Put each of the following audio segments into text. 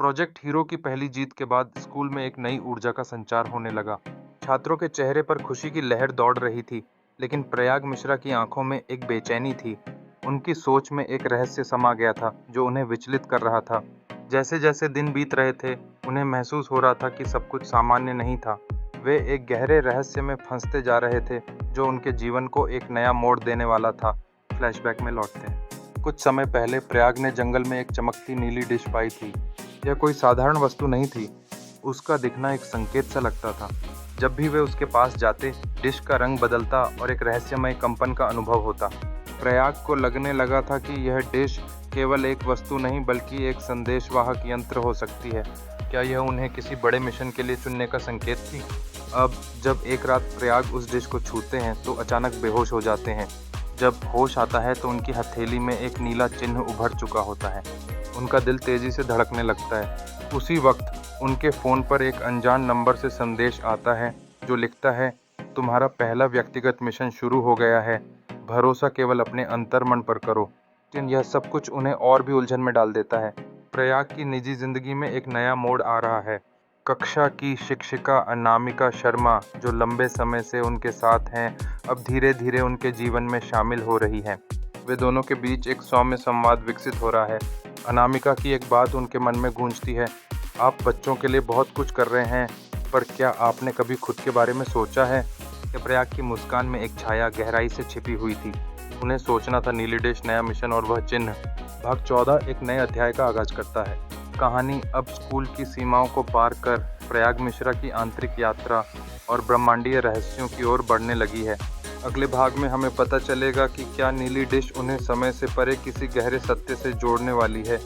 Project hero की पहली जीत के बाद स्कूल में एक नई ऊर्जा का संचार होने लगा। छात्रों के चेहरे पर खुशी की लहर दौड़ रही थी, लेकिन प्रयाग मिश्रा की आंखों में एक बेचैनी थी। उनकी सोच में एक रहस्य समा गया था, जो उन्हें विचलित कर रहा था। जैसे-जैसे दिन बीत रहे थे, उन्हें महसूस हो रहा था कि सब कुछ सामान्य नहीं था। वे एक गहरे रहस्य में फंसते जा रहे थे, जो उनके जीवन को एक नया मोड़ देने वाला था। फ्लैशबैक में लौटते हैं। कुछ समय पहले प्रयाग ने जंगल में एक चमकती नीली डिश पाई थी। यह कोई साधारण वस्तु नहीं थी। उसका दिखना एक संकेत सा लगता था। जब भी वे उसके पास जाते, डिश का रंग बदलता और एक रहस्यमय कंपन का अनुभव होता। प्रयाग को लगने लगा था कि यह डिश केवल एक वस्तु नहीं बल्कि एक संदेशवाहक यंत्र हो सकती है। क्या यह उन्हें किसी बड़े मिशन के लिए चुनने का संकेत थी? अब जब एक रात प्रयाग उस डिश को छूते हैं तो अचानक बेहोश हो जाते हैं। जब होश आता है तो उनकी हथेली में एक नीला चिन्ह उभर चुका होता है। उनका दिल तेजी से धड़कने लगता है। उसी वक्त उनके फ़ोन पर एक अनजान नंबर से संदेश आता है, जो लिखता है, तुम्हारा पहला व्यक्तिगत मिशन शुरू हो गया है। भरोसा केवल अपने अंतर्मन पर करो। लेकिन यह सब कुछ उन्हें और भी उलझन में डाल देता है। प्रयाग की निजी जिंदगी में एक नया मोड़ आ रहा है। कक्षा की शिक्षिका अनामिका शर्मा, जो लंबे समय से उनके साथ हैं, अब धीरे-धीरे उनके जीवन में शामिल हो रही हैं। वे दोनों के बीच एक सौम्य संवाद विकसित हो रहा है। अनामिका की एक बात उनके मन में गूंजती है, आप बच्चों के लिए बहुत कुछ कर रहे हैं, पर क्या आपने कभी खुद के बारे में सोचा है? प्रयाग की मुस्कान में एक छाया गहराई से छिपी हुई थी। उन्हें सोचना था नीली डिश, नया मिशन और वह चिन्ह। भाग 14 एक नए अध्याय का आगाज करता है। कहानी अब स्कूल की सीमाओं को पार कर प्रयाग मिश्रा की आंतरिक यात्रा और ब्रह्मांडीय रहस्यों की ओर बढ़ने लगी है। अगले भाग में हमें पता चलेगा कि क्या नीली डिश उन्हें समय से परे किसी गहरे सत्य से जोड़ने वाली है।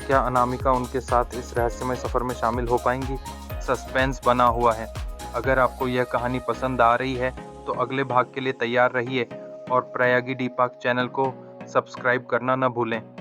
क्या अनामिका उनके साथ इस रहस्यमय सफ़र में शामिल हो पाएंगी? सस्पेंस बना हुआ है। अगर आपको यह कहानी पसंद आ रही है तो अगले भाग के लिए तैयार रहिए और प्रयागी डीपाक चैनल को सब्सक्राइब करना न भूलें।